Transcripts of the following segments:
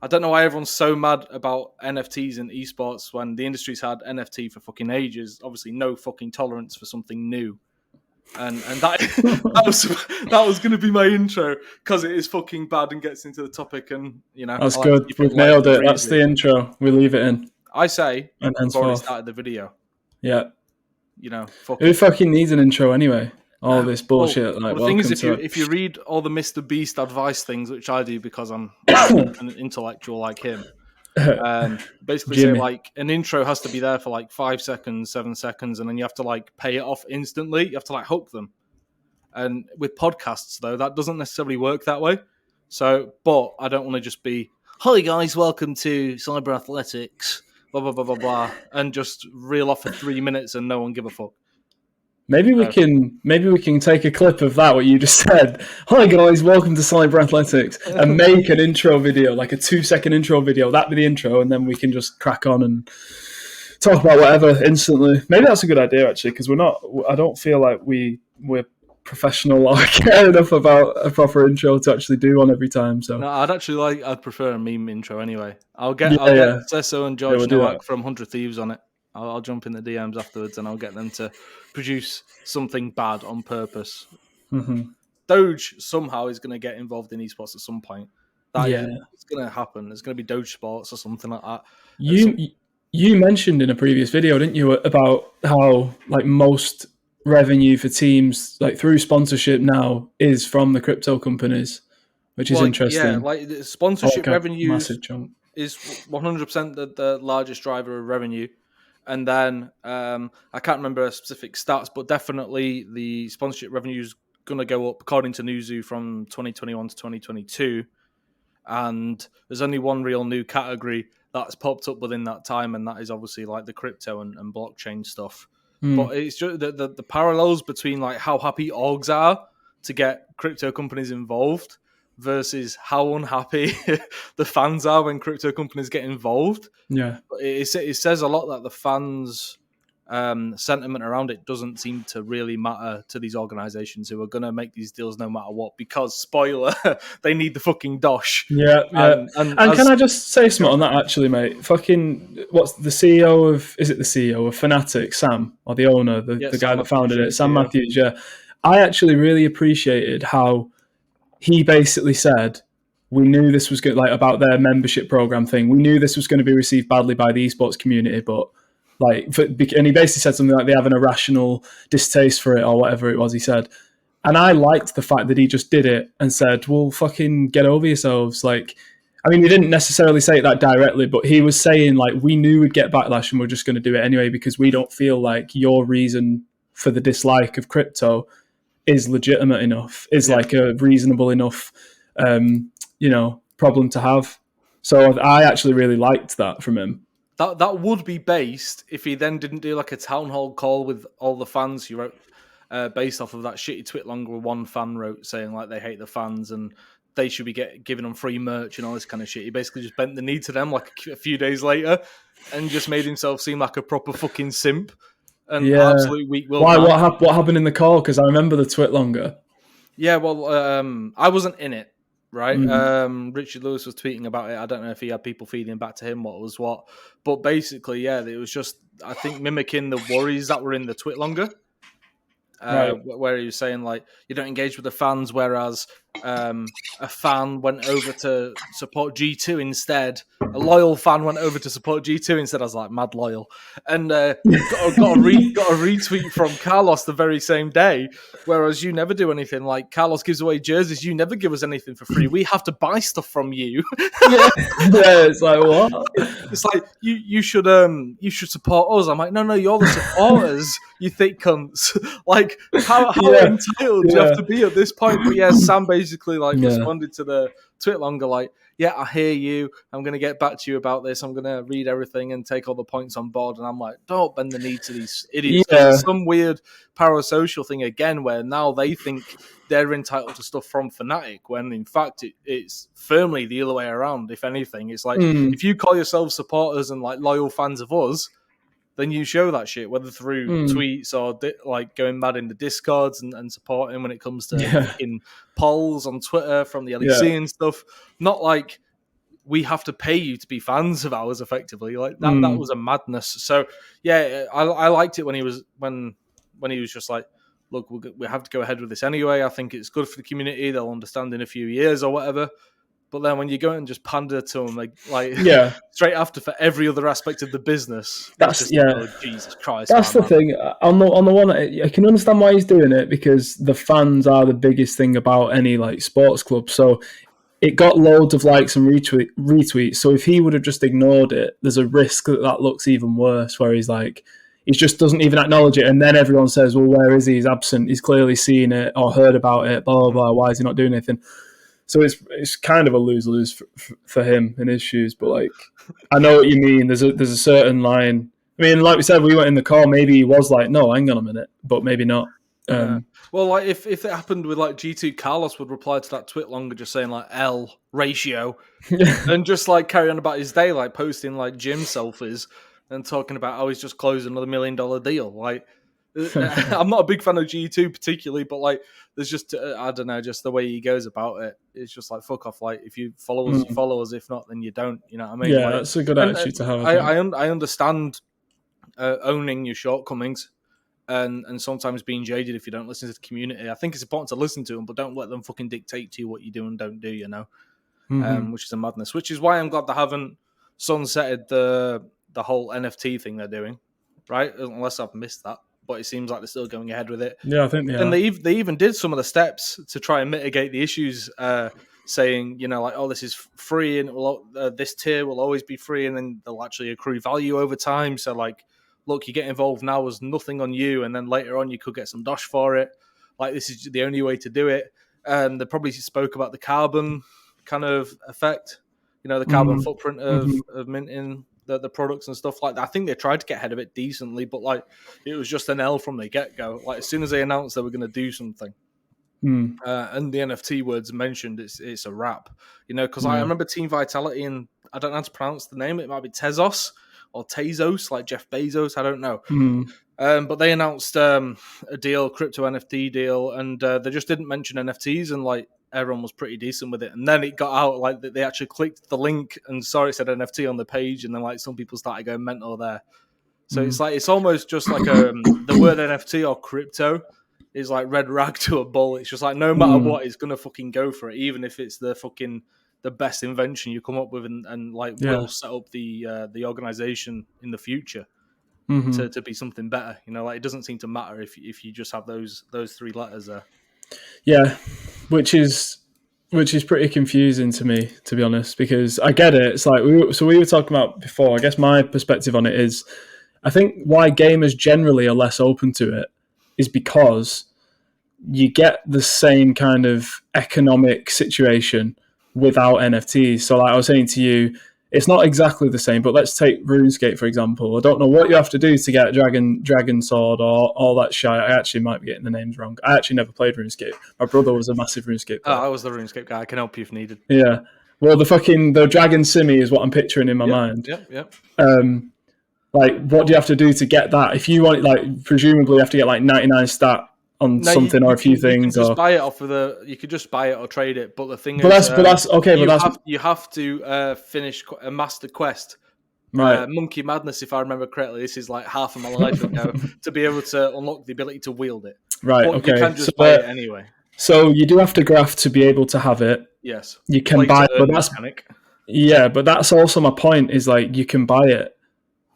I don't know why everyone's so mad about NFTs and esports when the industry's had NFT for fucking ages. Obviously, no fucking tolerance for something new. And that that was going to be my intro because it is fucking bad and gets into the topic. And that's good. We've nailed it. That's the intro. We leave it in. I say, and we've already started the video. Yeah. Who fucking needs an intro anyway? All this bullshit. Well, the thing is, if you read all the Mr. Beast advice things, which I do because I'm an intellectual like him, basically say like an intro has to be there for like 5 seconds, 7 seconds, and then you have to like pay it off instantly. You have to like hook them. And with podcasts though, that doesn't necessarily work that way. So, but I don't want to just be, hi guys, welcome to Cyberathletics, blah blah blah blah blah, and just reel off for 3 minutes and no one give a fuck. Maybe we can take a clip of that, what you just said. Hi guys, welcome to Cyberathletics, and make an intro video, like a 2-second intro video. That be the intro, and then we can just crack on and talk about whatever instantly. Maybe that's a good idea actually, because I don't feel like we're professional or care enough about a proper intro to actually do one every time. So no, I'd prefer a meme intro anyway. I'll get Sesso and George Nowak from 100 Thieves on it. I'll jump in the DMs afterwards and I'll get them to produce something bad on purpose. Mm-hmm. Doge somehow is going to get involved in esports at some point. It's going to happen. There's going to be Doge Sports or something like that. You mentioned in a previous video, didn't you, about how like most revenue for teams like through sponsorship now is from the crypto companies, which is interesting. Yeah, like the sponsorship revenue massive chunk. Is 100% the largest driver of revenue. And then I can't remember specific stats, but definitely the sponsorship revenue is going to go up according to Newzoo from 2021 to 2022. And there's only one real new category that's popped up within that time, and that is obviously like the crypto and blockchain stuff. But it's just the parallels between like how happy orgs are to get crypto companies involved versus how unhappy the fans are when crypto companies get involved. Yeah, it says a lot that the fans' sentiment around it doesn't seem to really matter to these organizations who are going to make these deals no matter what, because spoiler, they need the fucking dosh. Yeah. And can I just say something on that actually, mate? Fucking what's the CEO of? Is it the CEO of Fnatic, Sam, or the owner, the guy that founded it, Sam Matthews? Yeah, I actually really appreciated how he basically said, we knew this was good, like about their membership program thing. We knew this was going to be received badly by the esports community, but and he basically said something like they have an irrational distaste for it or whatever it was he said. And I liked the fact that he just did it and said, well, fucking get over yourselves. Like, I mean, he didn't necessarily say it that directly, but he was saying like, we knew we'd get backlash and we're just going to do it anyway because we don't feel like your reason for the dislike of crypto is legitimate enough, is like a reasonable enough, problem to have. So I actually really liked that from him. That would be based if he then didn't do like a town hall call with all the fans who wrote based off of that shitty tweet longer one fan wrote saying like they hate the fans and they should be giving them free merch and all this kind of shit. He basically just bent the knee to them like a few days later and just made himself seem like a proper fucking simp. And absolute weak will. Why? What happened in the call? Because I remember the tweet longer. Yeah, well, I wasn't in it, right? Richard Lewis was tweeting about it. I don't know if he had people feeding back to him what was what, but basically, it was just I think mimicking the worries that were in the tweet longer. Where he was saying like you don't engage with the fans, whereas a fan went over to support G2 instead. A loyal fan went over to support G2 instead. I was like mad loyal, and got a retweet from Carlos the very same day. Whereas you never do anything. Like Carlos gives away jerseys, you never give us anything for free. We have to buy stuff from you. It's like what? It's like you should support us. I'm like no, you're the supporters. You thick cunts. Like how entitled do you have to be at this point? But Sam basically responded to the tweet longer like, yeah, I hear you. I'm going to get back to you about this. I'm going to read everything and take all the points on board. And I'm like, don't bend the knee to these idiots. There's some weird parasocial thing again where now they think they're entitled to stuff from Fnatic when in fact it's firmly the other way around. If anything, it's like if you call yourselves supporters and like loyal fans of us, then you show that shit, whether through tweets or like going mad in the Discords and supporting when it comes to fucking polls on Twitter from the LEC and stuff. Not like we have to pay you to be fans of ours, effectively. Like that was a madness. So yeah, I liked it when he was just like, look, we have to go ahead with this anyway. I think it's good for the community. They'll understand in a few years or whatever. But then when you go and just pander to them like straight after for every other aspect of the business, that's just like, oh, Jesus Christ. That's the thing. On the one, I can understand why he's doing it, because the fans are the biggest thing about any like sports club. So it got loads of likes and retweets. So if he would have just ignored it, there's a risk that looks even worse, where he's like, he just doesn't even acknowledge it, and then everyone says, well, where is he? He's absent. He's clearly seen it or heard about it, blah, blah, blah. Why is he not doing anything? So it's kind of a lose-lose for him in his shoes. But like, I know what you mean. There's a certain line. I mean, like we said, we went in the call. Maybe he was like, no, hang on a minute, but maybe not. Well, like if it happened with like G2, Carlos would reply to that tweet longer, just saying like L ratio, and just like carry on about his day, like posting like gym selfies and talking about how he's just closed another $1 million deal. Like, I'm not a big fan of G2 particularly, but like, there's just I don't know, just the way he goes about it. It's just like, fuck off. Like, if you follow us, you follow us. If not, then you don't. You know what I mean? Yeah, like, that's a good attitude to have. I understand owning your shortcomings and sometimes being jaded if you don't listen to the community. I think it's important to listen to them, but don't let them fucking dictate to you what you do and don't do. You know, which is a madness. Which is why I'm glad they haven't sunsetted the whole NFT thing they're doing, right? Unless I've missed that. But it seems like they're still going ahead with it. Yeah, I think they are. And they even did some of the steps to try and mitigate the issues, saying, you know, like, oh, this is free and this tier will always be free, and then they'll actually accrue value over time. So, like, look, you get involved now as nothing on you, and then later on you could get some dosh for it. Like, this is the only way to do it. And they probably spoke about the carbon kind of effect, you know, the carbon footprint of minting the products and stuff like that. I think they tried to get ahead of it decently, but like, it was just an L from the get-go. Like, as soon as they announced they were going to do something, and the NFT words mentioned, it's a wrap, you know, because I remember Team Vitality, and I don't know how to pronounce the name, it might be Tezos or Tezos, like Jeff Bezos, I don't know. But they announced a deal, crypto NFT deal, and they just didn't mention NFTs, and like, everyone was pretty decent with it. And then it got out, like, they actually clicked the link and saw it said NFT on the page, and then like some people started going mental there. So it's like, it's almost just like the word NFT or crypto is like red rag to a bull. It's just like, no matter what, it's gonna fucking go for it, even if it's the best invention you come up with, and will set up the organization in the future to be something better. You know, like, it doesn't seem to matter if you just have those three letters there. Yeah, which is pretty confusing to me, to be honest, because I get it. It's like we were talking about before. I guess my perspective on it is, I think why gamers generally are less open to it is because you get the same kind of economic situation without NFTs. So like I was saying to you, it's not exactly the same, but let's take RuneScape, for example. I don't know what you have to do to get Dragon Sword or all that shit. I actually might be getting the names wrong. I actually never played RuneScape. My brother was a massive RuneScape player. Oh, I was the RuneScape guy. I can help you if needed. Yeah. Well, the Dragon Simi is what I'm picturing in my mind. Yep. Like, what do you have to do to get that? If you want, like, presumably you have to get like 99 stat on something or a few things. You could just buy it off of you could just buy it or trade it. But the thing is, you have to finish a master quest. Right. Monkey Madness, if I remember correctly, this is like half of my life ago, to be able to unlock the ability to wield it. Right, but okay. You can just buy it anyway. So you do have to graft to be able to have it. Yes. You can buy it, but that's mechanic. Yeah, but that's also my point, is like, you can buy it.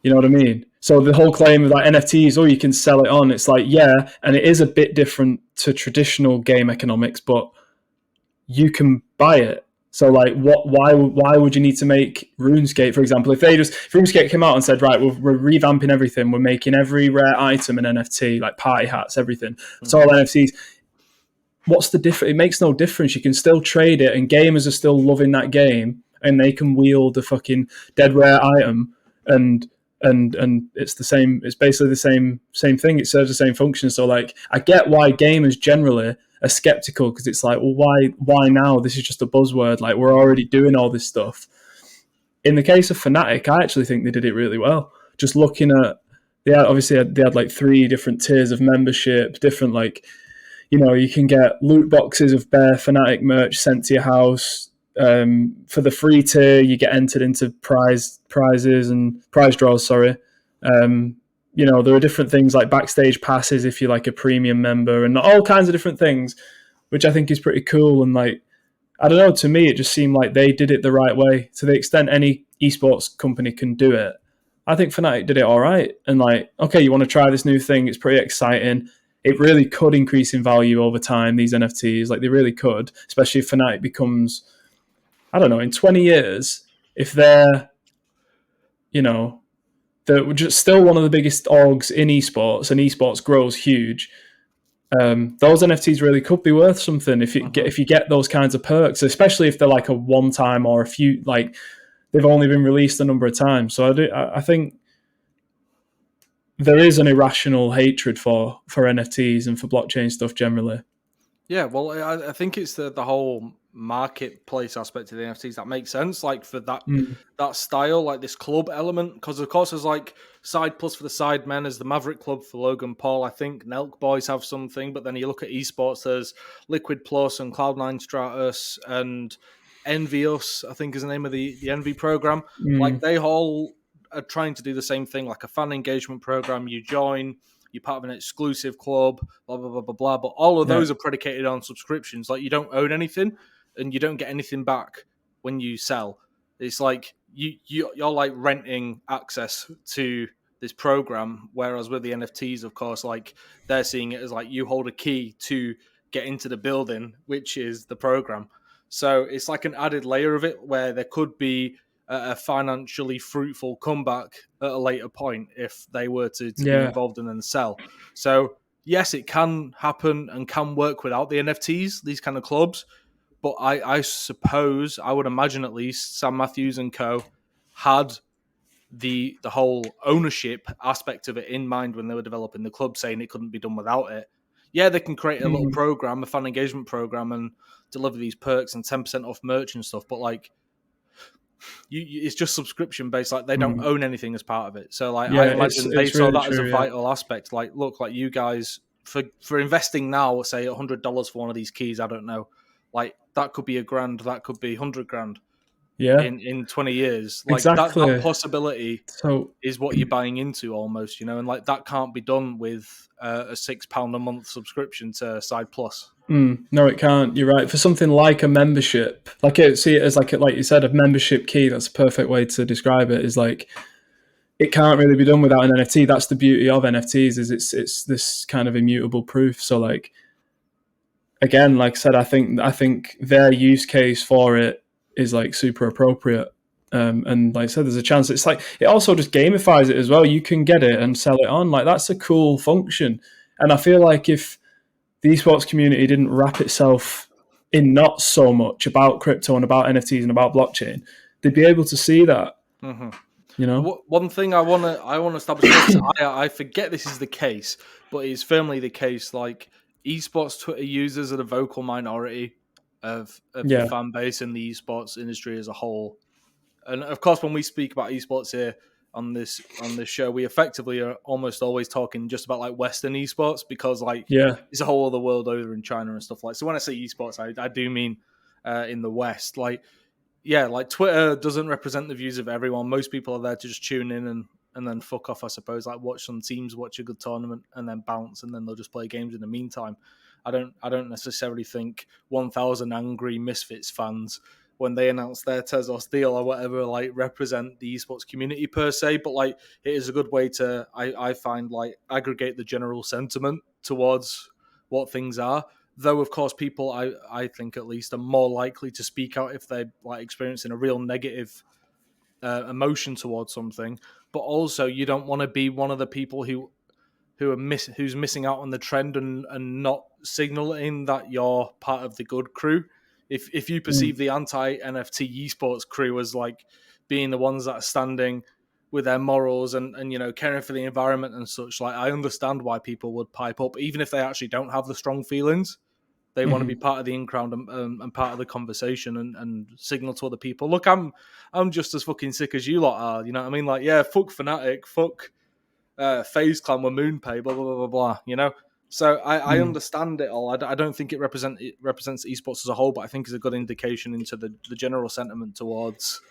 You know what I mean? So the whole claim of like NFTs, you can sell it on. It's like, yeah, and it is a bit different to traditional game economics, but you can buy it. So like, why would you need to make RuneScape, for example? If RuneScape came out and said, right, we're revamping everything, we're making every rare item an NFT, like party hats, everything. It's all NFTs. What's the difference? It makes no difference. You can still trade it, and gamers are still loving that game, and they can wield a fucking dead rare item, and it's the same. It's basically the same thing. It serves the same function. So like, I get why gamers generally are skeptical, because it's like, well, why now? This is just a buzzword. Like, we're already doing all this stuff. In the case of Fnatic, I actually think they did it really well. Just looking at, they had like 3 different tiers of membership, different, like, you know, you can get loot boxes of bare Fnatic merch sent to your house. For the free tier, you get entered into prizes and prize draws. Sorry, there are different things like backstage passes if you're like a premium member, and all kinds of different things, which I think is pretty cool. And like, I don't know, to me, it just seemed like they did it the right way. To the extent any esports company can do it, I think Fnatic did it all right. And like, okay, you want to try this new thing? It's pretty exciting. It really could increase in value over time, these NFTs. Like, they really could, especially if Fnatic becomes, I don't know, in 20 years, if they're just still one of the biggest orgs in esports, and esports grows huge, those NFTs really could be worth something if you get those kinds of perks, especially if they're like a one time or a few, like they've only been released a number of times. So I think there is an irrational hatred for NFTs and for blockchain stuff generally. Yeah, well, I think it's the whole marketplace aspect of the NFTs that makes sense. Like for that style, like this club element, because of course there's like Side Plus for the side men, as the Maverick Club for Logan Paul. I think Nelk Boys have something, but then you look at esports, there's Liquid Plus and Cloud9 Stratus and Envious, I think is the name of the Envy program. Like they all are trying to do the same thing, like a fan engagement program. You join, you're part of an exclusive club, blah, blah, blah, blah, blah. But all of those are predicated on subscriptions. Like, you don't own anything and you don't get anything back when you sell. It's like you're like renting access to this program, whereas with the NFTs, of course, like they're seeing it as like you hold a key to get into the building, which is the program. So it's like an added layer of it where there could be a financially fruitful comeback at a later point if they were to be involved and then sell. So yes, it can happen and can work without the NFTs, these kind of clubs. But I suppose, I would imagine at least, Sam Matthews and co. had the whole ownership aspect of it in mind when they were developing the club, saying it couldn't be done without it. Yeah, they can create a little program, a fan engagement program, and deliver these perks and 10% off merch and stuff. But like, it's just subscription based. Like, they don't own anything as part of it. So like, I imagine they saw that as a vital aspect. Like, look, like you guys for investing now, say $100 for one of these keys, I don't know, like that could be $1,000, that could be $100,000. Yeah, in 20 years, like exactly. that possibility is what you're buying into almost, and like that can't be done with a £6 a month subscription to Side Plus. No, it can't. You're right. For something like a membership, like see it as like you said, a membership key. That's a perfect way to describe it. Is like it can't really be done without an NFT. That's the beauty of NFTs. Is it's this kind of immutable proof. So like, again, like I said, I think their use case for it is like super appropriate. And like I said, there's a chance it's like it also just gamifies it as well. You can get it and sell it on. Like that's a cool function. And I feel like if the esports community didn't wrap itself in not so much about crypto and about NFTs and about blockchain, they'd be able to see that. One thing I want to establish, I forget this is the case, but it's firmly the case. Like, esports Twitter users are the vocal minority of the fan base in the esports industry as a whole. And of course, when we speak about esports here on this show, we effectively are almost always talking just about like Western esports, because like it's a whole other world over in China and stuff like. So when I say esports, I do mean in the West. Like, yeah, like Twitter doesn't represent the views of everyone. Most people are there to just tune in and then fuck off, I suppose. Like, watch some teams, watch a good tournament, and then bounce, and then they'll just play games in the meantime. I don't necessarily think 1,000 angry Misfits fans, when they announce their Tezos deal or whatever, like represent the esports community per se, but like it is a good way to, I find, like aggregate the general sentiment towards what things are. Though of course people, I think at least, are more likely to speak out if they're like experiencing a real negative emotion towards something. But also, you don't want to be one of the people who's missing out on the trend and not signaling that you're part of the good crew. If you perceive the anti-NFT esports crew as like being the ones that are standing with their morals and caring for the environment and such, like I understand why people would pipe up, even if they actually don't have the strong feelings. They want to be part of the in-crowd and part of the conversation and signal to other people, look, I'm just as fucking sick as you lot are. You know what I mean? Like, yeah, fuck Fnatic, fuck FaZe Clan with MoonPay, blah, blah, blah, blah, blah, So I understand it all. I don't think it represents esports as a whole, but I think it's a good indication into the general sentiment towards,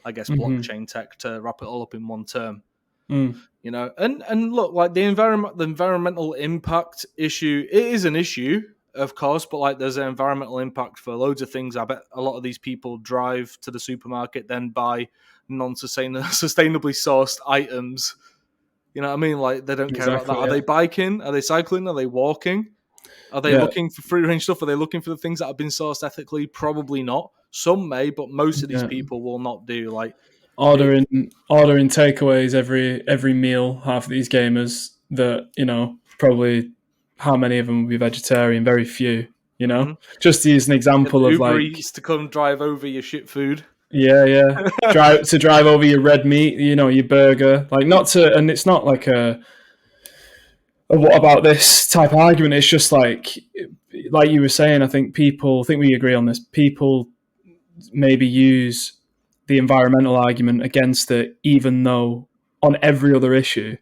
I guess, blockchain tech, to wrap it all up in one term. You know, and look, like the environmental impact issue, it is an issue, of course, but like there's an environmental impact for loads of things. I bet a lot of these people drive to the supermarket, then buy sustainably sourced items. You know what I mean? Like they don't care about that. Are they biking? Are they cycling? Are they walking? Are they looking for free range stuff? Are they looking for the things that have been sourced ethically? Probably not. Some may, but most of these people will not do. Like ordering takeaways every meal. Half of these gamers that, you know, probably how many of them will be vegetarian? Very few. You know, just to use an example of Uber like Eats to come drive over your shit food. Yeah. drive over your red meat, you know, your burger. Like and it's not like a what about this type of argument. It's just like you were saying, I think we agree on this. People maybe use the environmental argument against it, even though on every other issue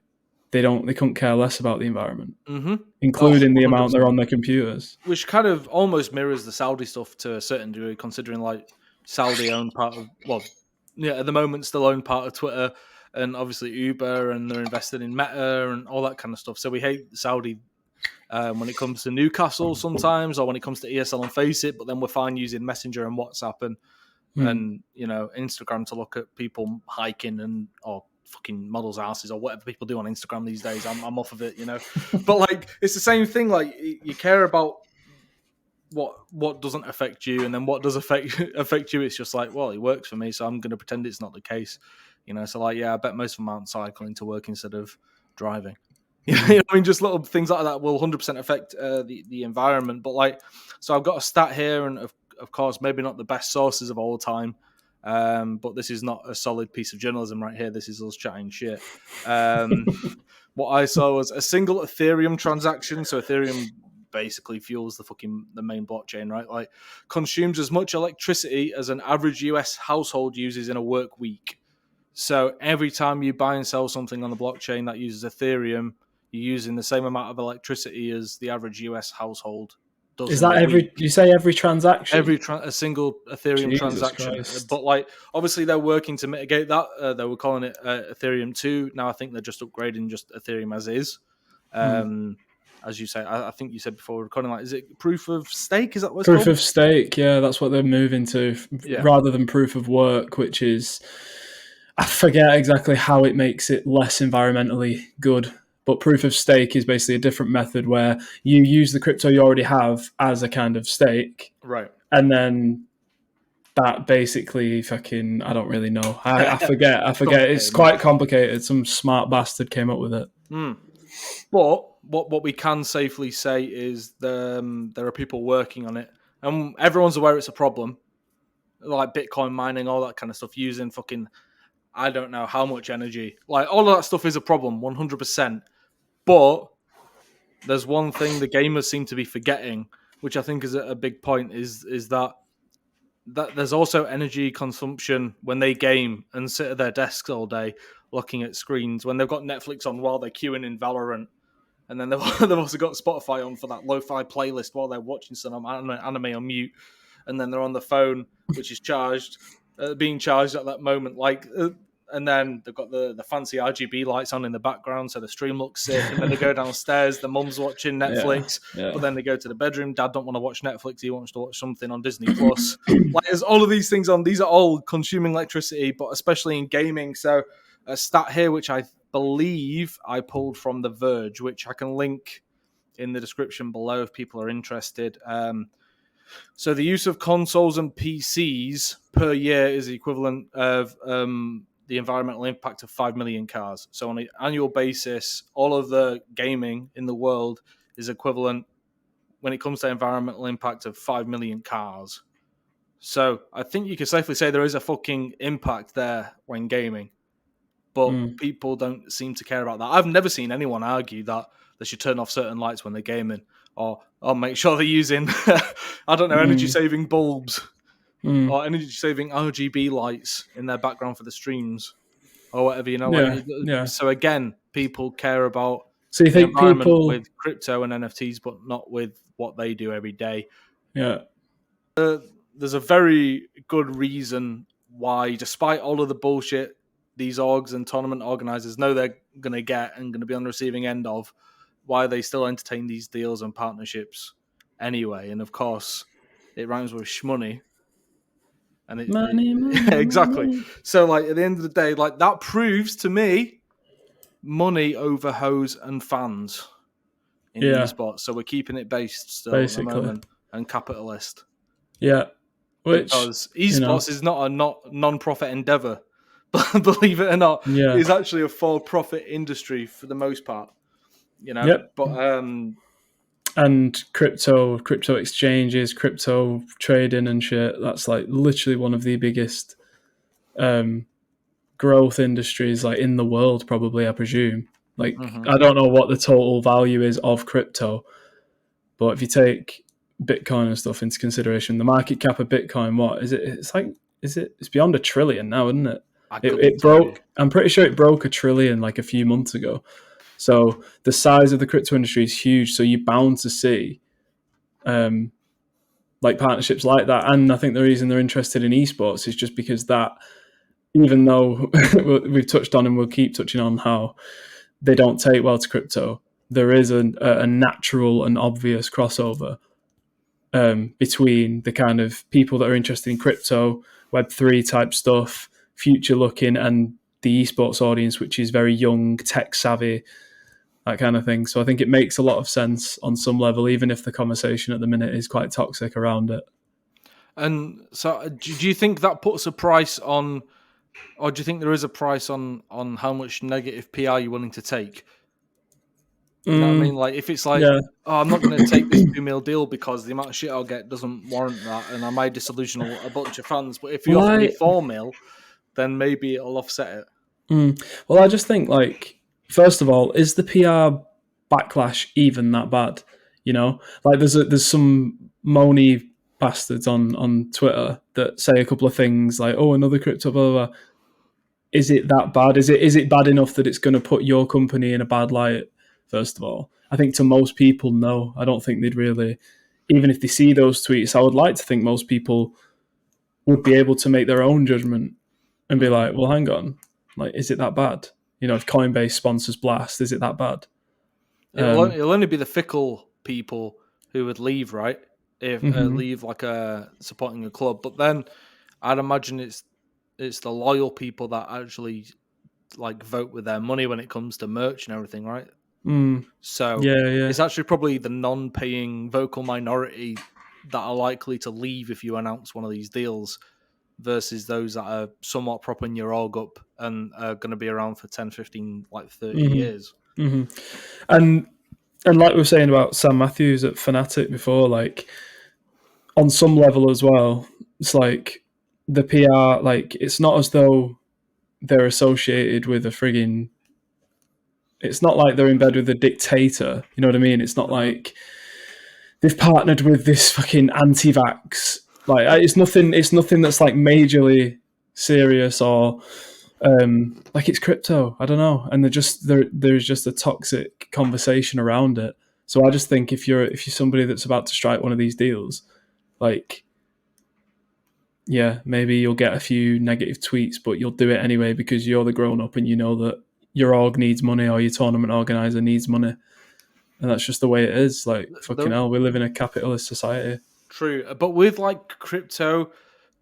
they couldn't care less about the environment, including the amount they're on their computers. Which kind of almost mirrors the Saudi stuff to a certain degree, considering like Saudi owned part of, at the moment still own part of Twitter and obviously Uber, and they're invested in Meta and all that kind of stuff. So we hate Saudi when it comes to Newcastle sometimes, or when it comes to ESL and Faceit, but then we're fine using Messenger and WhatsApp and you know, Instagram to look at people hiking or fucking models' asses or whatever people do on Instagram these days. I'm off of it, you know. But like, it's the same thing. Like, you care about what doesn't affect you, and then what does affect you. It's just like, well, it works for me, so I'm going to pretend it's not the case, you know. So like, yeah, I bet most of them aren't cycling to work instead of driving. You know, I mean, just little things like that will 100% affect the environment. But like, so I've got a stat here, and of course, maybe not the best sources of all time, but this is not a solid piece of journalism right here. This is us chatting shit. What I saw was a single Ethereum transaction. So Ethereum basically fuels the main blockchain, right? Like, consumes as much electricity as an average US household uses in a work week. So every time you buy and sell something on the blockchain that uses Ethereum, you're using the same amount of electricity as the average US household does. Is that every? You say every transaction? A single Ethereum transaction. Christ. But like, obviously, they're working to mitigate that. They were calling it Ethereum 2. Now I think they're just upgrading just Ethereum as is. As you say, I think you said before recording, like, is it proof of stake? Is that what's proof of stake? Yeah, that's what they're moving to, rather than proof of work, which is, I forget exactly how it makes it less environmentally good. But proof of stake is basically a different method where you use the crypto you already have as a kind of stake, right? And then that basically fucking, I don't really know. I forget. It's quite complicated. Some smart bastard came up with it. But what we can safely say is there are people working on it, and everyone's aware it's a problem, like Bitcoin mining, all that kind of stuff, using fucking, I don't know how much energy. Like, all of that stuff is a problem, 100%. But there's one thing the gamers seem to be forgetting, which I think is a big point, is that there's also energy consumption when they game and sit at their desks all day looking at screens, when they've got Netflix on while they're queuing in Valorant. And then they've also got Spotify on for that lo-fi playlist while they're watching some anime on mute. And then they're on the phone, which is charged, being charged at that moment. Like, and then they've got the fancy RGB lights on in the background, so the stream looks sick. And then they go downstairs, the mum's watching Netflix, but then they go to the bedroom. Dad don't want to watch Netflix; he wants to watch something on Disney Plus. Like, there's all of these things on. These are all consuming electricity, but especially in gaming. So, a stat here, which I believe I pulled from The Verge, which I can link in the description below if people are interested. So the use of consoles and PCs per year is the equivalent of the environmental impact of 5 million cars. So on an annual basis, all of the gaming in the world is equivalent, when it comes to environmental impact, of 5 million cars. So I think you can safely say there is a fucking impact there when gaming. But people don't seem to care about that. I've never seen anyone argue that they should turn off certain lights when they're gaming, or make sure they're using, I don't know, energy-saving bulbs or energy-saving RGB lights in their background for the streams or whatever, you know. So again, people care about So you think people with crypto and NFTs, but not with what they do every day. Yeah. There's a very good reason why, despite all of the bullshit these orgs and tournament organizers know they're going to get and going to be on the receiving end of, why they still entertain these deals and partnerships anyway. And of course, it rhymes with shmoney. And money, exactly. Money. So, like, at the end of the day, like, that proves to me money over hose and fans in esports. So we're keeping it based still basically at the moment and capitalist. Yeah. Because esports is not a non-profit endeavor, but believe it or not, it's actually a for-profit industry for the most part. But and crypto exchanges, crypto trading and shit, that's like literally one of the biggest growth industries like in the world, probably, I presume. Like, I don't know what the total value is of crypto, but if you take Bitcoin and stuff into consideration, the market cap of Bitcoin, what is it? It's beyond $1 trillion now, isn't it? It broke. I'm pretty sure it broke $1 trillion like a few months ago. So the size of the crypto industry is huge. So you're bound to see like partnerships like that. And I think the reason they're interested in esports is just because that, even though we've touched on and we'll keep touching on how they don't take well to crypto, there is a natural and obvious crossover between the kind of people that are interested in crypto, Web3 type stuff, future looking, and the esports audience, which is very young, tech savvy, that kind of thing. So I think it makes a lot of sense on some level, even if the conversation at the minute is quite toxic around it. And so do you think that puts a price on, or do you think there is a price on how much negative PR you're willing to take? You know what I mean? Like, if it's like, oh, I'm not going to take this $2 million deal because the amount of shit I'll get doesn't warrant that, and I might disillusion a bunch of fans. But if you offer me $4 million, then maybe it'll offset it. Well, I just think, like, first of all, is the PR backlash even that bad? You know, like there's some MONEYYY bastards on Twitter that say a couple of things like, oh, another crypto, blah, blah, blah. Is it that bad? Is it bad enough that it's going to put your company in a bad light? First of all, I think to most people, no. I don't think they'd really, even if they see those tweets, I would like to think most people would be able to make their own judgment and be like, well, hang on, like, is it that bad? You know, if Coinbase sponsors Blast, is it that bad? It'll only be the fickle people who would leave, right? If leave like supporting a club, but then I'd imagine it's the loyal people that actually like vote with their money when it comes to merch and everything, right? So it's actually probably the non-paying vocal minority that are likely to leave if you announce one of these deals versus those that are somewhat propping your org up and are going to be around for 10, 15, like 30 years. And like we were saying about Sam Matthews at Fnatic before, like, on some level as well, it's like the PR, like, it's not as though they're associated with a frigging, it's not like they're in bed with a dictator, you know what I mean? It's not like they've partnered with this fucking anti-vax, like, it's nothing that's like majorly serious or like it's crypto, I don't know, and there's just a toxic conversation around it. So I just think if you're somebody that's about to strike one of these deals, like, yeah, maybe you'll get a few negative tweets, but you'll do it anyway because you're the grown-up and you know that your org needs money or your tournament organizer needs money. And that's just the way it is. Like, fucking hell, we live in a capitalist society. True. But with, like, crypto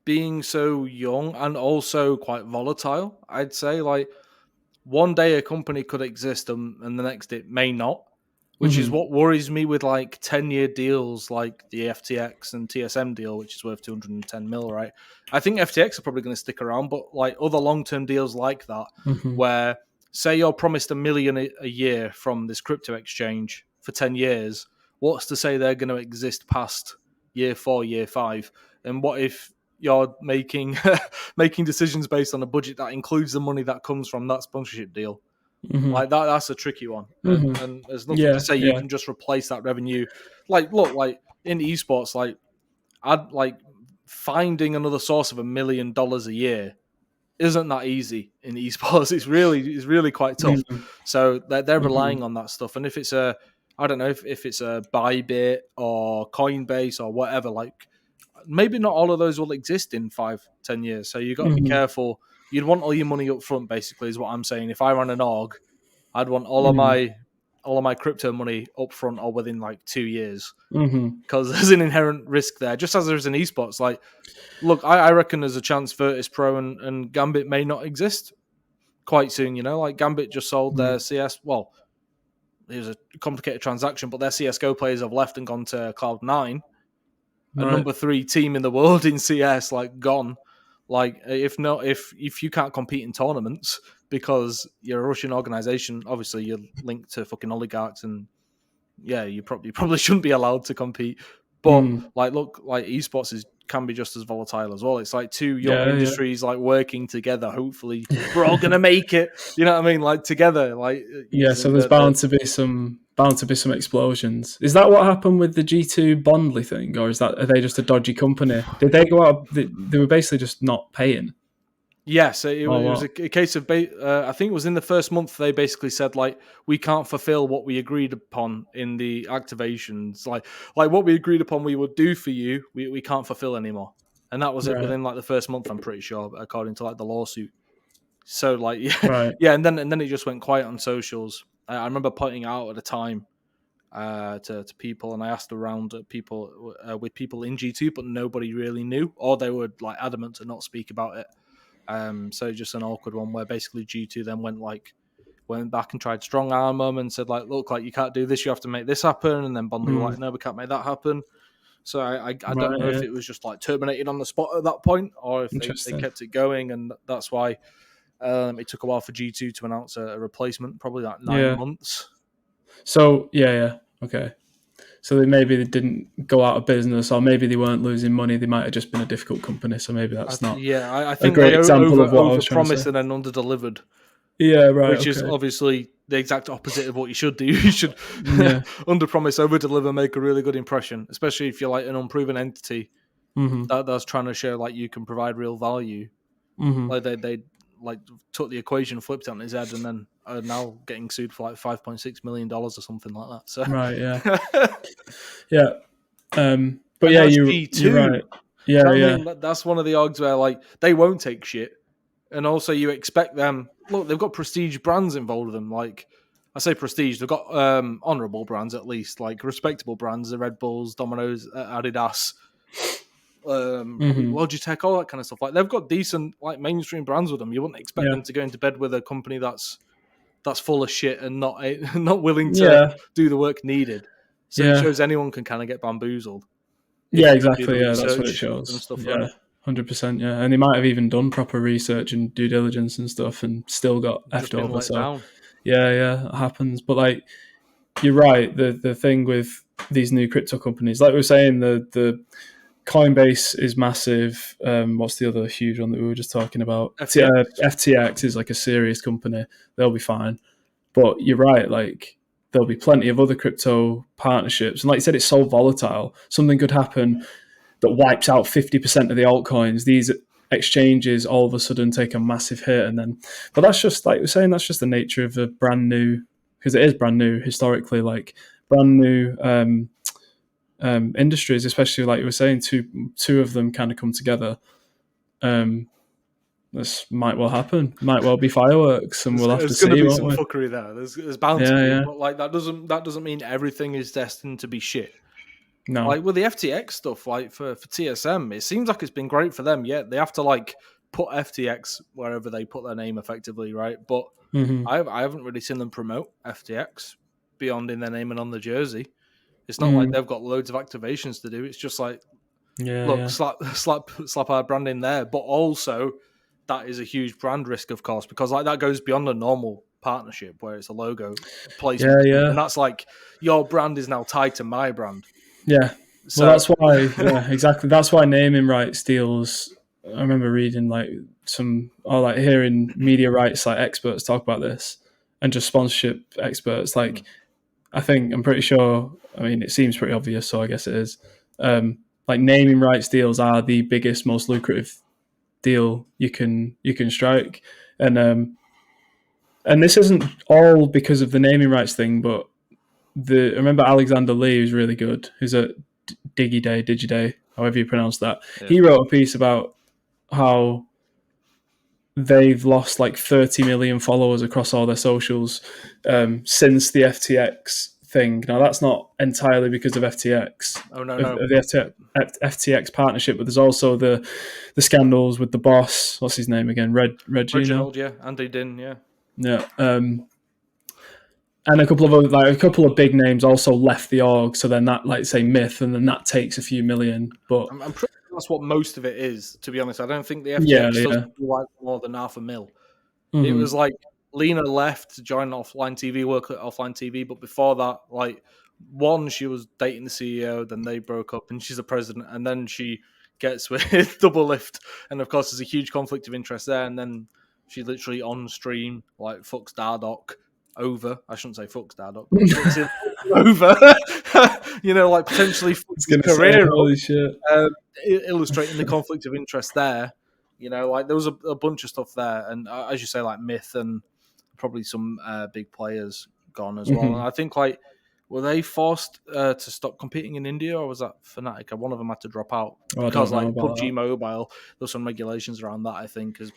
being so young and also quite volatile, I'd say, like, one day a company could exist and the next it may not, which is what worries me with, like, 10-year deals like the FTX and TSM deal, which is worth 210 mil, right? I think FTX are probably going to stick around, but, like, other long-term deals like that, where, say you're promised $1 million a year from this crypto exchange for 10 years, what's to say they're going to exist past year 4, year 5? And what if you're making decisions based on a budget that includes the money that comes from that sponsorship deal? Like that's a tricky one. And there's nothing to say you can just replace that revenue. Like, look, like in esports, like I'd like finding another source of $1 million a year isn't that easy in esports. It's really quite tough. So they're relying on that stuff. And if it's I don't know if it's a Bybit or Coinbase or whatever, like maybe not all of those will exist in 5-10 years. So you've got to be careful. You'd want all your money up front, basically, is what I'm saying. If I ran an org, I'd want all of my crypto money up front or within like 2 years. Because there's an inherent risk there, just as there's in esports. Like, look, I reckon there's a chance Virtus Pro and Gambit may not exist quite soon. Like Gambit just sold their CS. Well, it was a complicated transaction, but their CS:GO players have left and gone to Cloud9, a number 3 team in the world in CS, like gone. Like if you can't compete in tournaments because you're a Russian organization, obviously you're linked to fucking oligarchs, and you probably shouldn't be allowed to compete. But look, esports can be just as volatile as well. It's like two young industries like working together. Hopefully, we're all gonna make it. You know what I mean? Like together, So there's bound to be some explosions. Is that what happened with the G2 Bondly thing, or are they just a dodgy company? Did they go out? They were basically just not paying. Yes, it was a case of, I think it was in the first month, they basically said, like, we can't fulfill what we agreed upon in the activations. Like what we agreed upon we would do for you, we can't fulfill anymore. And that was it within, like, the first month, I'm pretty sure, according to, like, the lawsuit. So, like, and then it just went quiet on socials. I remember pointing it out at the time to people, and I asked around people with people in G2, but nobody really knew, or they were, like, adamant to not speak about it. So just an awkward one where basically G2 then went back and tried strong arm them and said, like, look, like, you can't do this, you have to make this happen. And then Bondly were like, no, we can't make that happen. So I don't know if it was just like terminated on the spot at that point, or if they kept it going, and that's why it took a while for G2 to announce a replacement, probably like 9 months. So okay. So maybe they didn't go out of business, or maybe they weren't losing money. They might have just been a difficult company. So maybe that's not. I think a great they example of what I was trying to promised say. and then under-delivered. Yeah, right. Which is obviously the exact opposite of what you should do. You should under-promise, over-deliver, make a really good impression, especially if you're like an unproven entity that's trying to show like you can provide real value. Like they like took the equation, flipped it on his head, and then are now getting sued for like $5.6 million or something like that. So but you're right. I mean, that's one of the orgs where like they won't take shit, and also you expect them. Look, they've got prestige brands involved with them. Like I say, prestige. They've got honourable brands at least, like respectable brands: the Red Bulls, Domino's, Adidas. Logitech, all that kind of stuff. Like they've got decent, like mainstream brands with them. You wouldn't expect them to go into bed with a company that's full of shit and not willing to do the work needed. So it shows anyone can kind of get bamboozled. Exactly. That's what it shows. And stuff 100%. And they might have even done proper research and due diligence and stuff, and still got effed over. So it happens. But like you're right. The thing with these new crypto companies, like we were saying, the Coinbase is massive. What's the other huge one that we were just talking about? FTX is like a serious company. They'll be fine. But you're right, like there'll be plenty of other crypto partnerships. And like you said, it's so volatile. Something could happen that wipes out 50% of the altcoins. These exchanges all of a sudden take a massive hit. But that's just, like we're saying, that's just the nature of a brand new, because it is brand new historically, like brand new industries, especially like you were saying, two of them kind of come together. This might well happen. Might well be fireworks, and we'll have to see. There's going to be some fuckery there. There's bound to be, but like that doesn't mean everything is destined to be shit. No, like with the FTX stuff, like for TSM, it seems like it's been great for them. Yeah, they have to like put FTX wherever they put their name effectively, right? But I haven't really seen them promote FTX beyond in their name and on the jersey. It's not like they've got loads of activations to do. It's just like, slap our brand in there. But also, that is a huge brand risk, of course, because like that goes beyond a normal partnership where it's a logo placement. And that's like, your brand is now tied to my brand. Yeah. So that's why, exactly. That's why naming rights deals, I remember reading like hearing media rights like experts talk about this, and just sponsorship experts. Like, I'm pretty sure, I mean, it seems pretty obvious, so I guess it is. Like naming rights deals are the biggest, most lucrative deal you can strike. And this isn't all because of the naming rights thing, but I remember Alexander Lee, who's really good, who's at Digiday, however you pronounce that. Yeah. He wrote a piece about how they've lost like 30 million followers across all their socials since the FTX thing. Now, that's not entirely because of FTX. Oh, no. Of the FTX partnership, but there's also the scandals with the boss. What's his name again? Reginald, yeah. Andy Din, yeah. Yeah. And a couple of big names also left the org. So then that, like, say, Myth, and then that takes a few million. But I'm pretty sure that's what most of it is, to be honest. I don't think the FTX does like more than $500,000. Mm-hmm. It was like Lena left to join Offline TV, work at Offline TV. But before that, like, she was dating the CEO, then they broke up, and she's the president, and then she gets with Double Lift, and of course there's a huge conflict of interest there, and then she literally on stream like fucks Dardoch over. I shouldn't say fucks Dardoch, but fucks him over. Like potentially fucks his career. Holy shit. Illustrating the conflict of interest there. Like there was a bunch of stuff there, and as you say, like Myth and probably some big players gone as well. And I think like, were they forced to stop competing in India, or was that Fnatic? One of them had to drop out because like PUBG Mobile, there's some regulations around that. I think has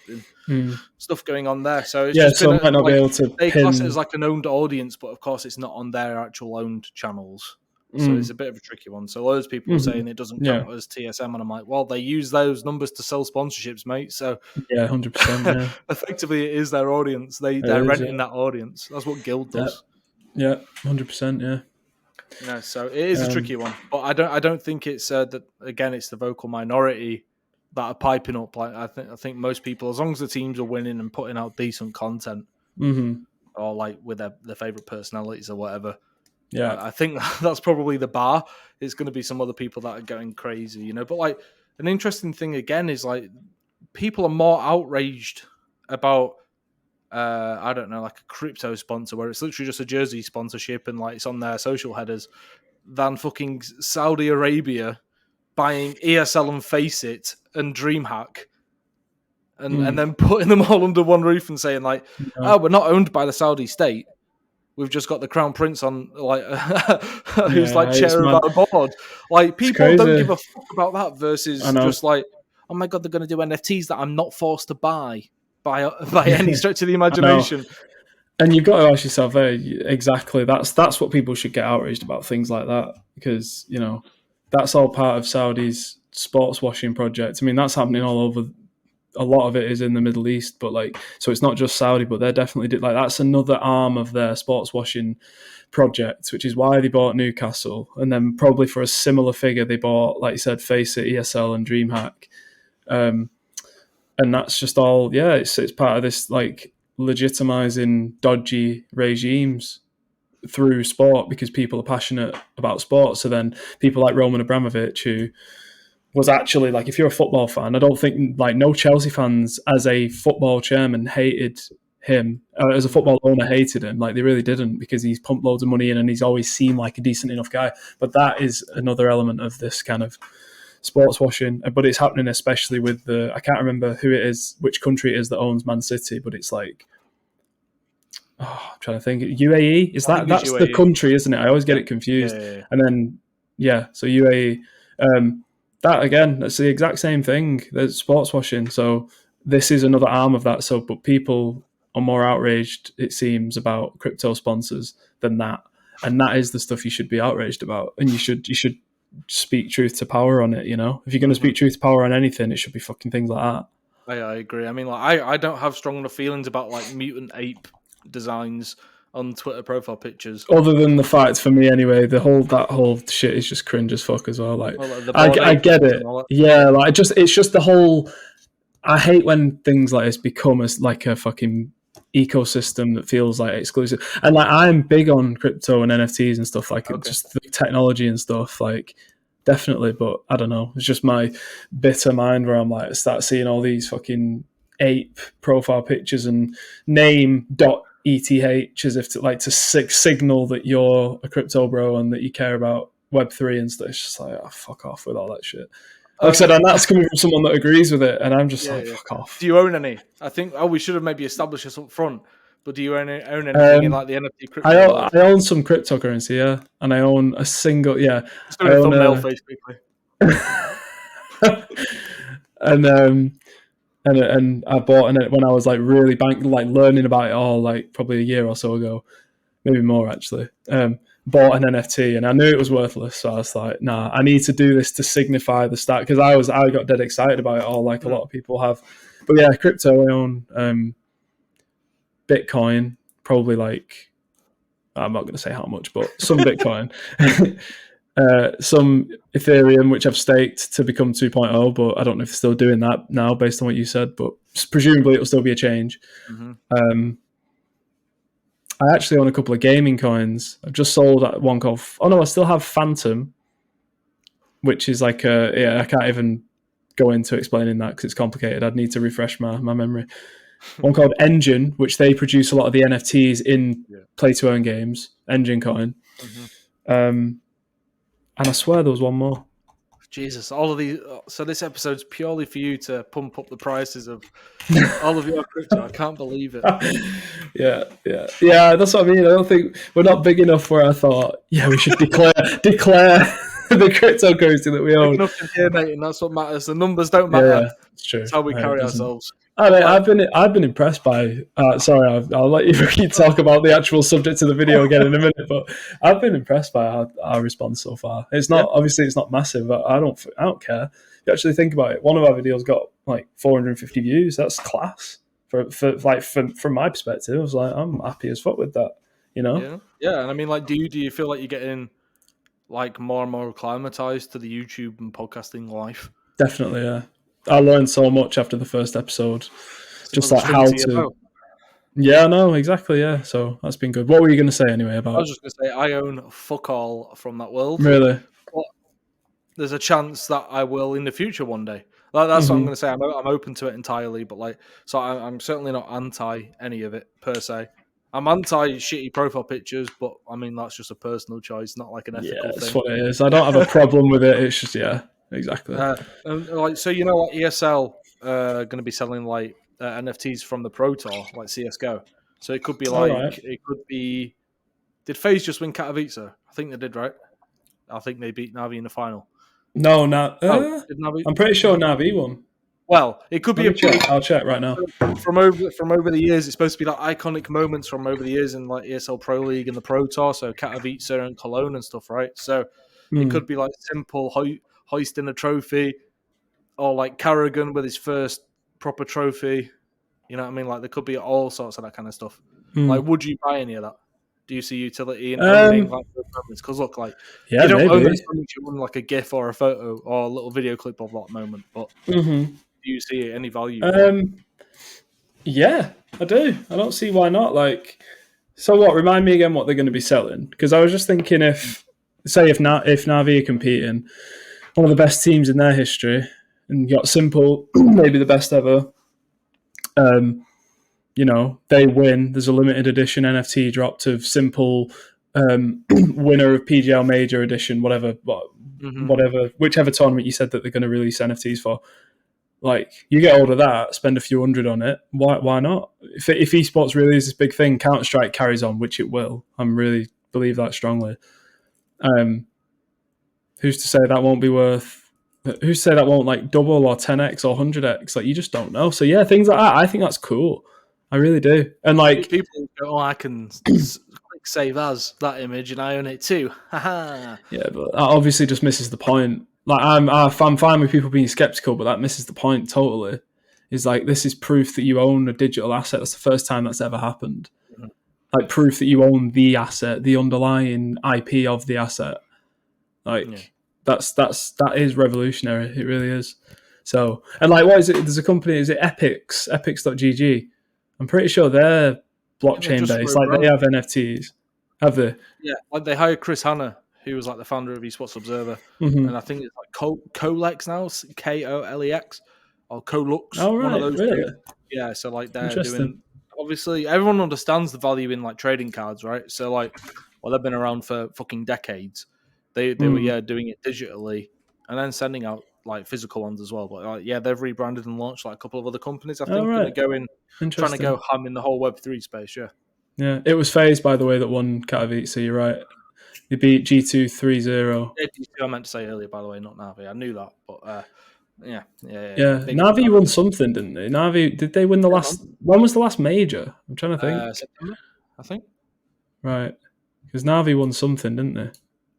been stuff going on there. So it's just so might not be able to. They class it as like an owned audience, but of course it's not on their actual owned channels. So it's a bit of a tricky one. So loads of people are saying it doesn't count as TSM, and I'm like, well, they use those numbers to sell sponsorships, mate. So 100%. Effectively, it is their audience. They're renting that audience. That's what Guild does. Yeah, 100%. Yeah. So it is a tricky one, but I don't think it's that. Again, it's the vocal minority that are piping up. Like I think most people, as long as the teams are winning and putting out decent content, or like with their favorite personalities or whatever. Yeah, I think that's probably the bar. It's going to be some other people that are going crazy, But like an interesting thing again is like people are more outraged about I don't know, like a crypto sponsor where it's literally just a jersey sponsorship and like it's on their social headers than fucking Saudi Arabia buying ESL and Faceit and DreamHack and then putting them all under one roof and saying like, oh, we're not owned by the Saudi state. We've just got the Crown Prince on, like, who's like chair of our board. Like, people don't give a fuck about that versus just like, oh my god, they're going to do NFTs that I'm not forced to buy by any stretch of the imagination. And you've got to ask yourself, exactly. That's what people should get outraged about, things like that, because that's all part of Saudi's sports washing project. I mean, that's happening all over. A lot of it is in the Middle East, but like, so it's not just Saudi, but they're definitely like, that's another arm of their sports washing project, which is why they bought Newcastle. And then probably for a similar figure, they bought, like you said, Faceit, ESL and DreamHack. And that's just all, it's part of this like legitimizing dodgy regimes through sport because people are passionate about sport. So then people like Roman Abramovich, who was actually like, if you're a football fan, I don't think like no Chelsea fans as a football chairman hated him, as a football owner hated him. Like they really didn't, because he's pumped loads of money in and he's always seemed like a decent enough guy. But that is another element of this kind of sports washing. But it's happening especially with I can't remember who it is, which country it is that owns Man City, but it's like, I'm trying to think. UAE? That's UAE. The country, isn't it? I always get it confused. Yeah. And then, so UAE. That again, that's the exact same thing. There's sports washing. So this is another arm of that. So, but people are more outraged, it seems, about crypto sponsors than that. And that is the stuff you should be outraged about. And you should speak truth to power on it, If you're going to speak truth to power on anything, it should be fucking things like that. I agree. I mean, like I don't have strong enough feelings about like mutant ape designs on Twitter profile pictures. Other than the fact, for me anyway, that whole shit is just cringe as fuck as well. Like, I get it. Yeah, like it's just the whole. I hate when things like this become like a fucking ecosystem that feels like exclusive. And like I'm big on crypto and NFTs and stuff, like just the technology and stuff, like definitely. But I don't know, it's just my bitter mind where I'm like, I start seeing all these fucking ape profile pictures and name.eth as if to signal that you're a crypto bro and that you care about Web3 and stuff. It's just like, fuck off with all that shit. Like I said, and that's coming from someone that agrees with it, and I'm just fuck off. Do you own any? I think we should have maybe established this up front. But do you own anything in like the NFT crypto world? I own some cryptocurrency, yeah, and I own a single, yeah. Just doing a thumbnail face quickly. and I bought it when I was like really learning about it all, like probably a year or so ago, maybe more actually. Bought an NFT and I knew it was worthless, so I was like, nah, I need to do this to signify the start, because I got dead excited about it all, like a lot of people have. But yeah, crypto, I own Bitcoin, probably like, I'm not going to say how much, but some Bitcoin, some Ethereum, which I've staked to become 2.0, but I don't know if they're still doing that now based on what you said, but presumably it'll still be a change. Mm-hmm. I actually own a couple of gaming coins. I've just sold one called, I still have Phantom, which is like I can't even go into explaining that because it's complicated. I'd need to refresh my memory. One called Engine, which they produce a lot of the NFTs in play-to-earn games, Engine coin. Mm-hmm. And I swear there was one more. Jesus, all of these. So this episode's purely for you to pump up the prices of all of your crypto. I can't believe it. Yeah. That's what I mean. I don't think we're not big enough where I thought, we should declare the cryptocurrency that we own. Big enough to hear, mate, and that's what matters. The numbers don't matter. Yeah, it's true. It's how we carry ourselves. I've been impressed by. Sorry, I'll let you talk about the actual subject of the video again in a minute. But I've been impressed by our response so far. It's not obviously it's not massive. But I don't care. If you actually think about it, one of our videos got like 450 views. That's class. From my perspective, I was like, I'm happy as fuck with that. You know? Yeah. And I mean, like, do you feel like you're getting like more and more acclimatized to the YouTube and podcasting life? Definitely, yeah. I learned so much after the first episode, just like how to. Yeah, no, exactly. Yeah, so that's been good. What were you going to say anyway about? I was just going to say I own fuck all from that world. Really? But there's a chance that I will in the future one day. That's what I'm going to say. I'm open to it entirely, but so I'm certainly not anti any of it per se. I'm anti shitty profile pictures, but I mean that's just a personal choice, not like an ethical thing. Yeah, that's what it is. I don't have a problem with it. It's just exactly. So ESL going to be selling like NFTs from the Pro Tour, like CS:GO. So it could be it could be. Did FaZe just win Katowice? I think they did, right? I think they beat Navi in the final. No, I'm pretty sure Navi won. Well, it could be I'll check right now. From over the years, it's supposed to be like iconic moments from over the years in like ESL Pro League and the Pro Tour, so Katowice and Cologne and stuff, right? So it could be like simple hoisting a trophy, or like Carrigan with his first proper trophy. You know what I mean? Like there could be all sorts of that kind of stuff. Like, would you buy any of that? Do you see utility in owning like those moments? Because look, like you don't own those moments, you own like a GIF or a photo or a little video clip of that moment. But do you see any value? Yeah, I do. I don't see why not. Like, so what? Remind me again what they're going to be selling. Because I was just thinking if Navi are competing, one of the best teams in their history, and you got Simple, maybe the best ever. They win. There's a limited edition NFT dropped of Simple, winner of PGL Major Edition, whatever, whichever tournament you said that they're going to release NFTs for. Like, you get hold of that, spend a few hundred on it. Why not? If esports really is this big thing, Counter-Strike carries on, which it will. I really believe that strongly. Who's to say that won't be worth? Who's to say that won't like double or 10x or 100x? Like, you just don't know. So yeah, things like that. I think that's cool. I really do. And like people go, I can save as that image and I own it too. Yeah, but that obviously just misses the point. Like I'm fine with people being skeptical, but that misses the point totally. Is like, this is proof that you own a digital asset. That's the first time that's ever happened. Mm-hmm. Like proof that you own the asset, the underlying IP of the asset. Like that is revolutionary. It really is. So, and like, what is it? There's a company, is it Epics.gg? I'm pretty sure they're blockchain based. Like, they have NFTs. Have they? Yeah, like they hired Chris Hanna, who was like the founder of Esports Observer, and I think it's like Colex now, Kolex or Colux. Oh right, one of those really? Yeah, so like they're doing. Obviously, everyone understands the value in like trading cards, right? So like, they've been around for fucking decades. They were doing it digitally and then sending out like physical ones as well. But they've rebranded and launched like a couple of other companies. I think right. trying to go ham in the whole Web3 space. Yeah, it was FaZe, by the way, that won Katowice. So you're right. They beat G2 3-0. I meant to say earlier, by the way, not Navi. I knew that, but yeah. Navi won something, didn't they? Navi, did they win the last? When was the last major? I'm trying to think. September, I think. Right, because Navi won something, didn't they?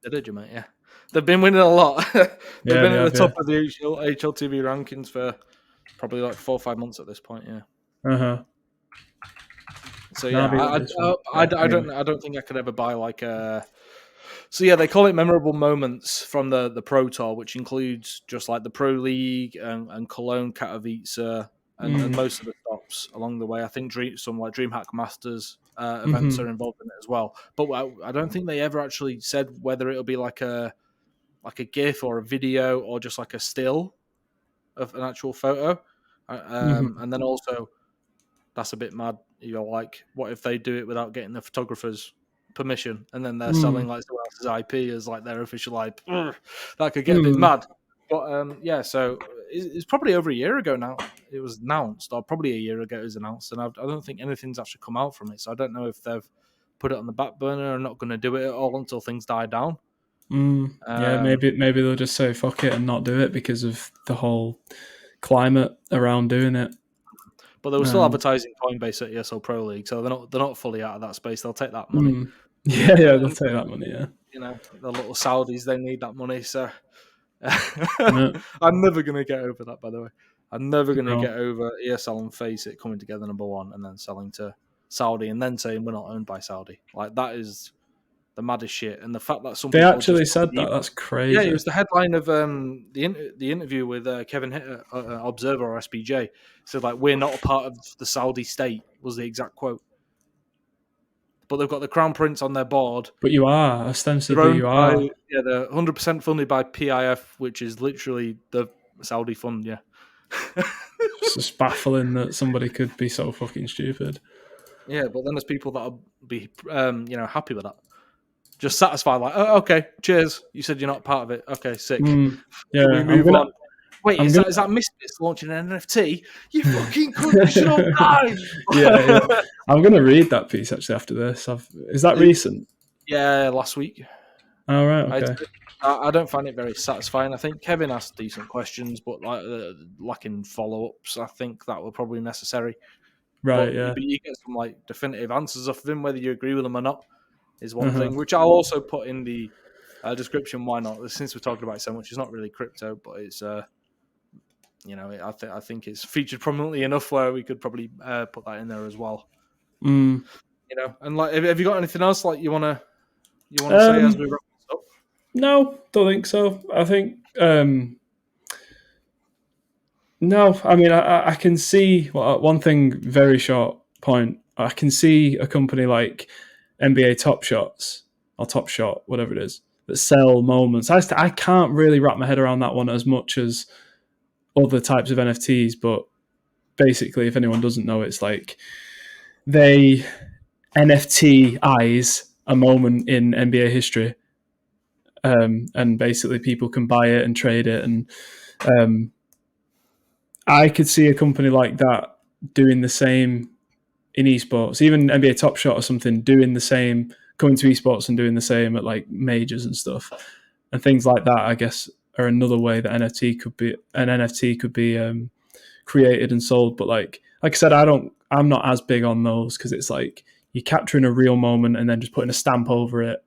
They did, you mate. Yeah, they've been winning a lot. They've been at the top of the HLTV rankings for probably like 4 or 5 months at this point. Yeah. So yeah, I don't think I could ever buy like a. So yeah, they call it memorable moments from the Pro Tour, which includes just like the Pro League and Cologne, Katowice, and most of the stops along the way. I think some like DreamHack Masters events are involved in it as well. But I don't think they ever actually said whether it'll be like a GIF or a video or just like a still of an actual photo. And then also, that's a bit mad. You're like, what if they do it without getting the photographer's permission, and then they're selling like someone else's IP as like their official IP? That could get a bit mad. But so it's probably over a year ago now. It was announced, or probably a year ago it was announced, and I don't think anything's actually come out from it. So I don't know if they've put it on the back burner or not going to do it at all until things die down. Maybe they'll just say fuck it and not do it because of the whole climate around doing it. But they were still advertising Coinbase at ESL Pro League, so they're not fully out of that space. They'll take that money. They'll take that money. Yeah, the little Saudis, they need that money. So I'm never gonna get over that. By the way, I'm never gonna get over ESL and FACEIT coming together number one and then selling to Saudi and then saying we're not owned by Saudi. Like that is the maddest shit. And the fact that they actually said that's crazy. Yeah, it was the headline of the interview with Kevin Hitter, Observer or SBJ. Said like we're not a part of the Saudi state was the exact quote. But they've got the Crown Prince on their board. But you are ostensibly you are. They're 100% funded by PIF, which is literally the Saudi fund. Yeah, it's just baffling that somebody could be so fucking stupid. Yeah, but then there's people that'll be happy with that. Just satisfied, like, oh, okay, cheers. You said you're not part of it. Okay, sick. We move on. Wait, is that Misfits launching an NFT? You fucking could. You should all die. Yeah. I'm going to read that piece actually after this. Is that recent? Yeah, last week. Oh, right, okay. I don't find it very satisfying. I think Kevin asked decent questions, but lacking follow-ups. I think that were probably necessary. Right, but you get some like definitive answers off of him, whether you agree with them or not. Is one thing, which I'll also put in the description. Why not? Since we're talking about it so much, it's not really crypto, but it's I think it's featured prominently enough where we could probably put that in there as well. And like, have you got anything else like you want to say as we wrap this up? No, don't think so. I think no. I mean, I can see one thing. Very short point. I can see a company like NBA Top Shots or Top Shot, whatever it is, that sell moments. I can't really wrap my head around that one as much as other types of NFTs, but basically, if anyone doesn't know, it's like they NFT-ize a moment in NBA history, and basically people can buy it and trade it. And I could see a company like that doing the same in esports, even NBA Top Shot or something, doing the same, coming to esports and doing the same at like majors and stuff, and things like that. I guess are another way that an NFT could be created and sold. But like I said, I'm not as big on those because it's like you're capturing a real moment and then just putting a stamp over it.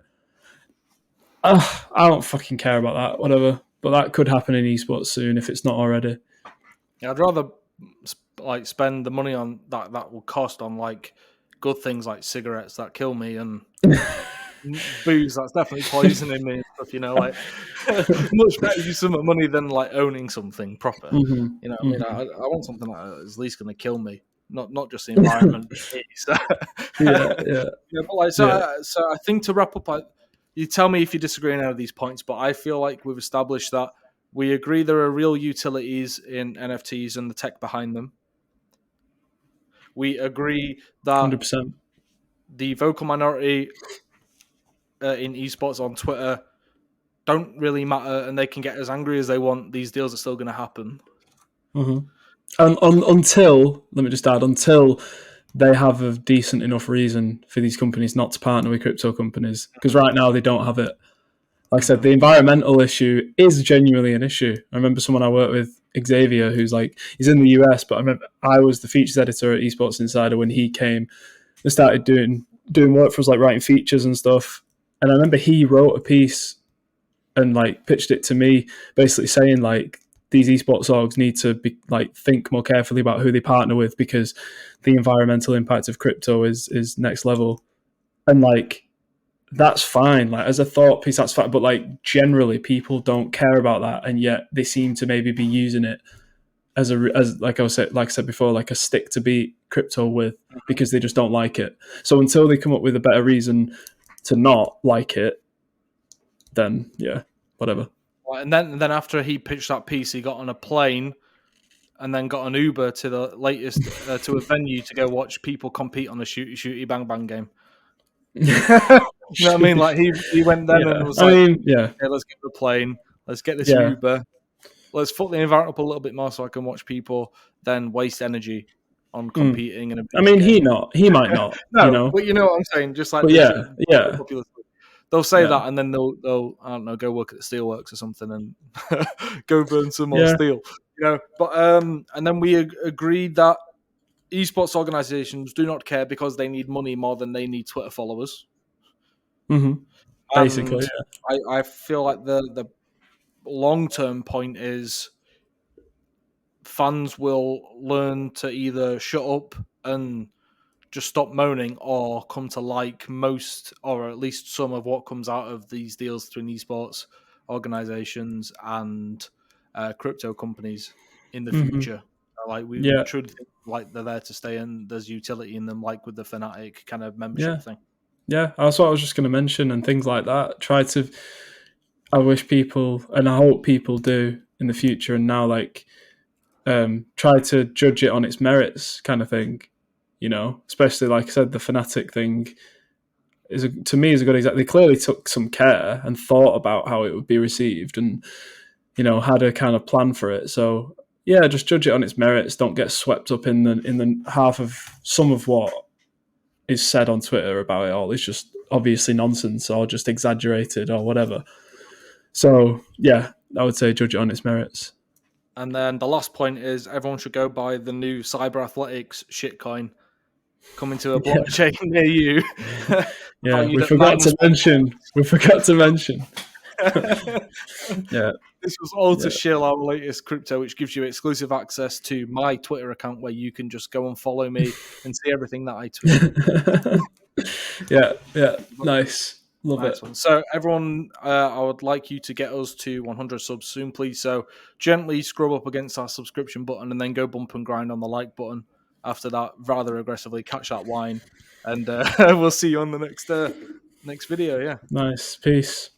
I don't fucking care about that. Whatever, but that could happen in esports soon if it's not already. Yeah, I'd rather like spend the money on that will cost on like good things like cigarettes that kill me and booze that's definitely poisoning me and stuff, like much better use some money than like owning something proper. I mean, I want something that is at least going to kill me, not just the environment. But like, so I think to wrap up, you tell me if you disagree on any of these points, but I feel like we've established that we agree there are real utilities in NFTs and the tech behind them. We agree that 100%. The vocal minority in esports on Twitter don't really matter, and they can get as angry as they want. These deals are still going to happen. Mm-hmm. And until, let me just add, until they have a decent enough reason for these companies not to partner with crypto companies, because right now they don't have it. Like I said, the environmental issue is genuinely an issue. I remember someone I worked with, Xavier, who's like, he's in the US, but I remember I was the features editor at Esports Insider when he came and started doing work for us, like writing features and stuff. And I remember he wrote a piece and like pitched it to me, basically saying like, these esports orgs need to be like think more carefully about who they partner with, because the environmental impact of crypto is next level. And like, that's fine. Like, as a thought piece, that's fine. But like, generally, people don't care about that, and yet they seem to maybe be using it as like I said before, like a stick to beat crypto with, because they just don't like it. So until they come up with a better reason to not like it, then yeah, whatever. And then after he pitched that piece, he got on a plane and then got an Uber to the latest to a venue to go watch people compete on a shooty bang bang game. You know what I mean? Like he went then and was like, okay, let's get the plane, let's get this Uber, let's foot the environment up a little bit more so I can watch people then waste energy on competing. I mean, he might not. No, you know, but you know what I'm saying. Just like they'll say that, and then they'll I don't know, go work at the steelworks or something and go burn some more steel. You know, but and then we agreed that esports organizations do not care because they need money more than they need Twitter followers. Mm-hmm. Basically, I feel like the long-term point is fans will learn to either shut up and just stop moaning, or come to like most, or at least some of what comes out of these deals between esports organizations and crypto companies in the future. Like we truly think like they're there to stay, and there's utility in them, like with the Fnatic kind of membership thing. Yeah, that's what I was just going to mention, and things like that. I wish people, and I hope people do in the future, and now like try to judge it on its merits, kind of thing. You know, especially like I said, the Fnatic thing to me is a good example. They clearly took some care and thought about how it would be received, and you know, had a kind of plan for it. So yeah, just judge it on its merits. Don't get swept up in the half of some of what is said on Twitter about it all. It's just obviously nonsense or just exaggerated or whatever. So yeah, I would say judge it on its merits. And then the last point is everyone should go buy the new Cyberathletics shitcoin coming to a blockchain near you. Yeah, we forgot to mention. Yeah. This was all to shill our latest crypto, which gives you exclusive access to my Twitter account where you can just go and follow me and see everything that I tweet. Yeah. Nice. Love it. One. So everyone, I would like you to get us to 100 subs soon, please. So gently scrub up against our subscription button and then go bump and grind on the like button. After that, rather aggressively catch that wine. And we'll see you on the next video. Yeah. Nice. Peace.